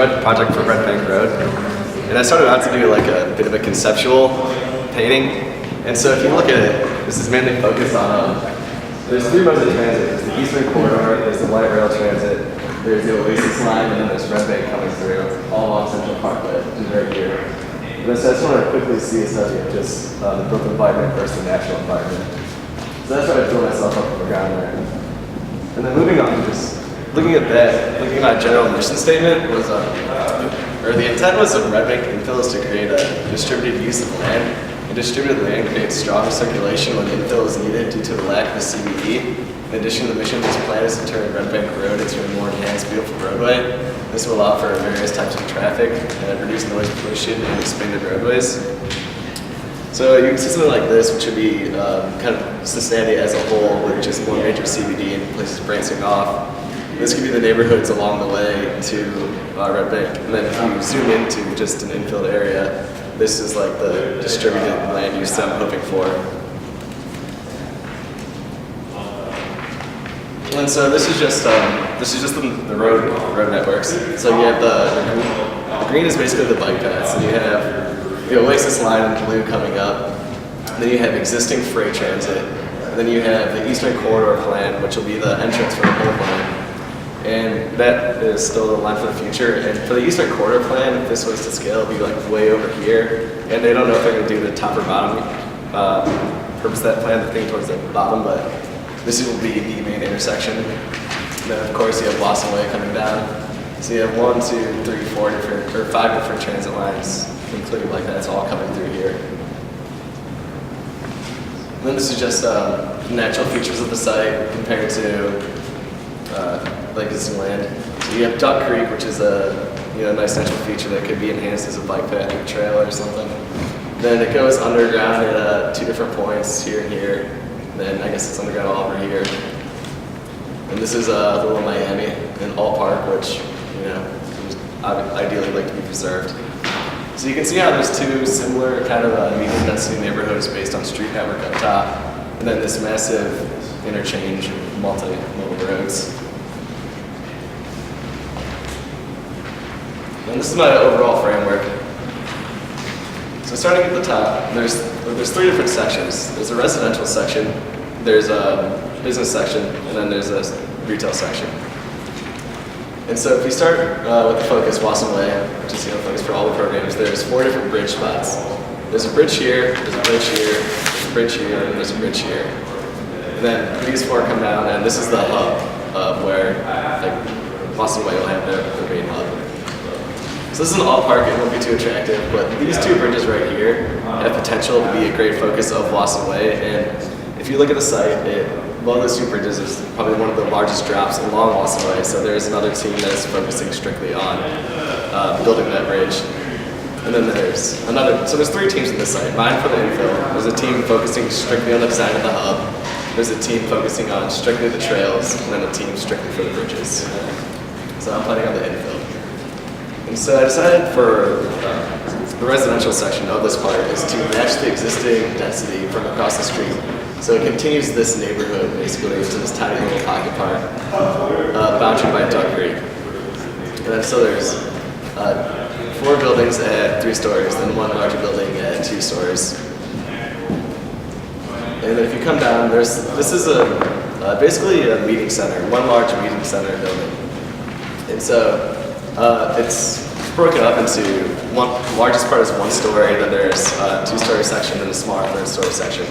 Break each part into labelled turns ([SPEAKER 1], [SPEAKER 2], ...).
[SPEAKER 1] red project for Red Bank Road, and I started out to do like a bit of a conceptual painting. And so if you look at it, this is mainly focused on, there's three modes of transit. There's the Eastern Corridor, there's the light rail transit, there's the Oasis line, and then there's Red Bank coming through, all along Central Parkway, which is right here. And so I just want to quickly see a study of just the built environment versus the natural environment. So that's why I drew myself up on the ground there. And then moving on, just looking at that, looking at my general mission statement was, or the intent was of Red Bank infill is to create a distributed use of land. And distributed land creates strong circulation when infill is needed due to the lack of a CBD. In addition, the mission of this plan is to turn Red Bank Road into a more enhanced, beautiful roadway. This will allow for various types of traffic and reduce noise pollution and expanded roadways. So you can see something like this, which would be kind of Cincinnati as a whole, with just one major CBD and places branching off. This could be the neighborhoods along the way to Red Bank. And then if you zoom into just an infilled area, this is like the distributed land use that I'm hoping for. And so this is just the road networks. So you have the green is basically the bike paths, and you have the Oasis line in blue coming up. And then you have existing freight transit. And then you have the Eastern Corridor plan, which will be the entrance for the whole line. And that is still the line for the future. And for the Eastern Corridor plan, if this was to scale, it would be like way over here. And they don't know if they're going to do the top or bottom purpose of that plan, the thing towards the bottom, but this will be the main intersection. And then of course you have Wasson Way coming down. So you have 1, 2, 3, 4 different, or 5 different transit lines, including like that's all coming through here. And then this is just natural features of the site compared to like existing land. So you have Duck Creek, which is a nice natural feature that could be enhanced as a bike path or trail or something. Then it goes underground at 2 different points, here and here. Then I guess it's underground all over here. And this is the Little Miami in Alt Park, which I would ideally like to be preserved. So you can see how there's 2 similar kind of medium density neighborhoods based on street network up top, and then this massive interchange of multi-modal roads. And this is my overall framework. So starting at the top, there's 3 different sections. There's a residential section, there's a business section, and then there's a retail section. And so if we start with the focus, Wasson Way, which is the focus for all the programs, there's 4 different bridge spots. There's a bridge here, there's a bridge here, there's a bridge here, and there's a bridge here. And then these 4 come down, and this is the hub of where Wasson Way will have their main hub. So this is an Alt Park, it won't be too attractive, but these 2 bridges right here have potential to be a great focus of Wasson Way. And if you look at the site, one of those 2 bridges is probably one of the largest drops along Wasson Way. So there's another team that is focusing strictly on building that bridge. And then there's so there's 3 teams in this site. Mine for the infill. There's a team focusing strictly on the design of the hub. There's a team focusing on strictly the trails, and then a team strictly for the bridges. So I'm planning on the infill. And so I decided for the residential section of this part is to match the existing density from across the street. So it continues this neighborhood basically into this tiny little pocket park, bounded by Duck Creek. And then so there's 4 buildings at 3 stories, then 1 larger building at 2 stories. And then if you come down, this is basically a meeting center, 1 large meeting center building. And so it's broken up into the largest part is 1 story, then there's a 2-story section, and a smaller 3rd-story section.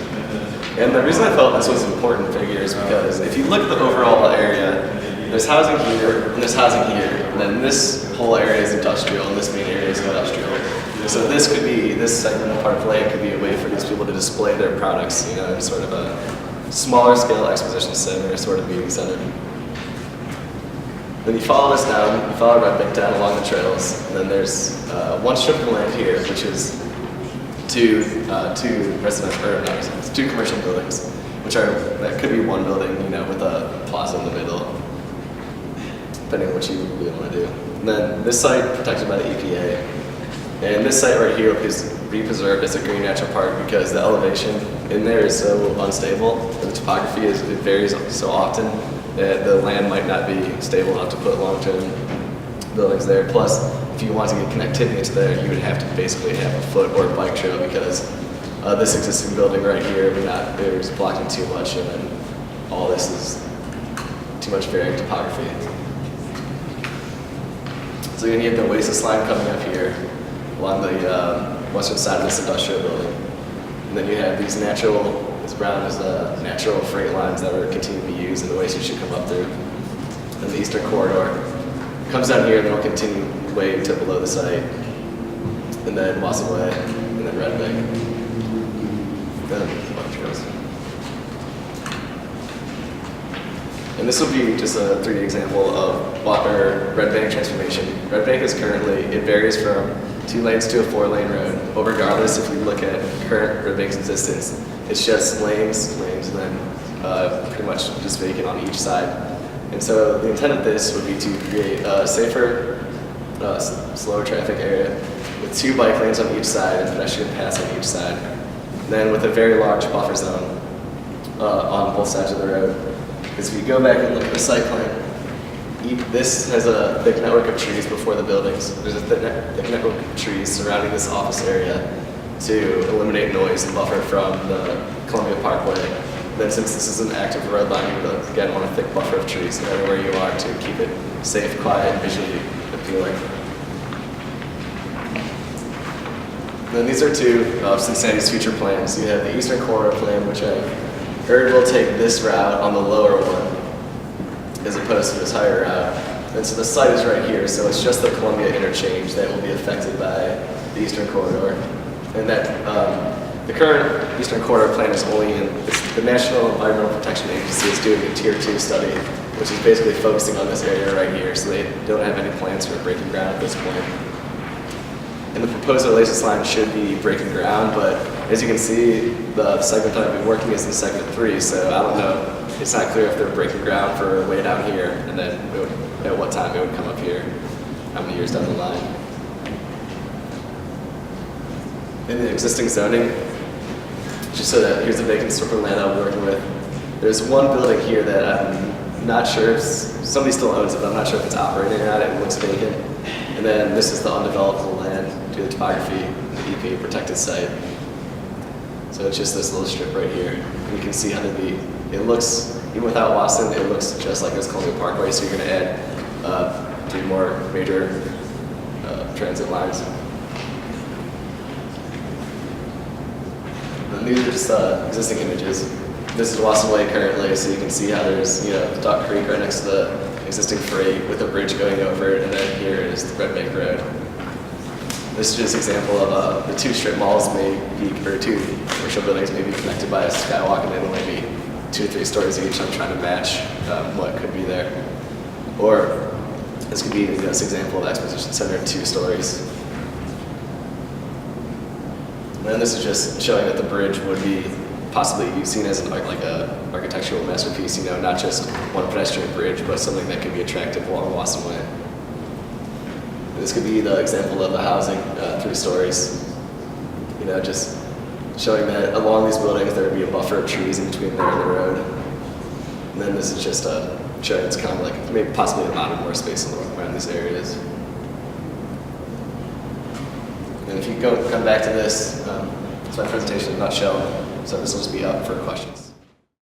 [SPEAKER 1] And the reason I felt this was important figure is because if you look at the overall area, there's housing here, and there's housing here, and then this whole area is industrial, and this main area is industrial. So this segment of part of land could be a way for these people to display their products, in sort of a smaller scale exposition center, sort of meeting center. Then you follow this down, you follow Red Bank down along the trails, and then there's 1 strip of land here, which is 2 commercial buildings, that could be 1 building, with a plaza in the middle, depending on what you really want to do. And then this site protected by the EPA, and this site right here is be preserved as a green natural park because the elevation in there is so unstable. The topography it varies so often that the land might not be stable enough to put long-term buildings there. Plus, if you want to get connectivity to there, you would have to basically have a foot or bike trail because this existing building right here, it's blocking too much, and then all this is too much varying topography. So you're going to get the Wasson line coming up here along the western side of this industrial building. And then you have these natural freight lines that are continuing to be used, and the Wasson should come up through. And the eastern corridor comes down here, and then will continue way to below the site, and then Wasson Way, and then Red Bank. Then bike trails. And this will be just a 3D example of Red Bank transformation. Red Bank is currently, it varies from 2 lanes to a 4-lane road. But regardless, if we look at current Red Bank's existence, it's just lanes, and then pretty much just vacant on each side. And so the intent of this would be to create a safer, slower traffic area with 2 bike lanes on each side and pedestrian paths on each side. And then with a very large buffer zone on both sides of the road. Because if you go back and look at the site plan, this has a thick network of trees before the buildings. There's a thick network of trees surrounding this office area to eliminate noise and buffer from the Columbia Parkway. Then since this is an active road line, you would again want a thick buffer of trees no matter where you are to keep it safe, quiet, and visually appealing. Then these are 2 of Cincinnati's future plans. You have the Eastern Corridor plan, which I heard will take this route on the lower one, as opposed to this higher route. And so the site is right here, so it's just the Columbia interchange that will be affected by the Eastern Corridor. And that the current Eastern Corridor plan is only the National Environmental Protection Agency is doing a Tier 2 study, which is basically focusing on this area right here, so they don't have any plans for breaking ground at this point. And the proposed Oasis line should be breaking ground, but as you can see, the segment that I've been working is in segment 3, so I don't know. It's not clear if they're breaking ground for way down here, and then at what time it would come up here, how many years down the line. In the existing zoning, just so that here's the vacant strip of land I'm working with. There's one building here that I'm not sure if somebody still owns it, but I'm not sure if it's operating or not. It looks vacant. And then this is the undevelopable land due to the topography, the EPA protected site. So it's just this little strip right here. And you can see how it looks, even without Wasson, it looks just like this Columbia Parkway. So you're going to add 3 more major transit lines. And these are just existing images. This is Wasson Way currently, so you can see how there's Duck Creek right next to the existing freight with a bridge going over it, and then here is the Red Bank Road. This is just an example of the 2 strip malls or 2 commercial buildings may be connected by a skywalk, and then maybe 2 to 3 stories each. I'm trying to match what could be there. Or this could be this example of Exposition Center, 2 stories. And this is just showing that the bridge would be possibly seen as an architectural masterpiece, not just one pedestrian bridge, but something that could be attractive along Wasson Way. This could be the example of the housing, 3 stories. Just showing that along these buildings there would be a buffer of trees in between there and the road. And then this is just showing it's kind of like maybe possibly a lot more space around these areas. And if you come back to this, it's my presentation in a nutshell, so this will just be up for questions.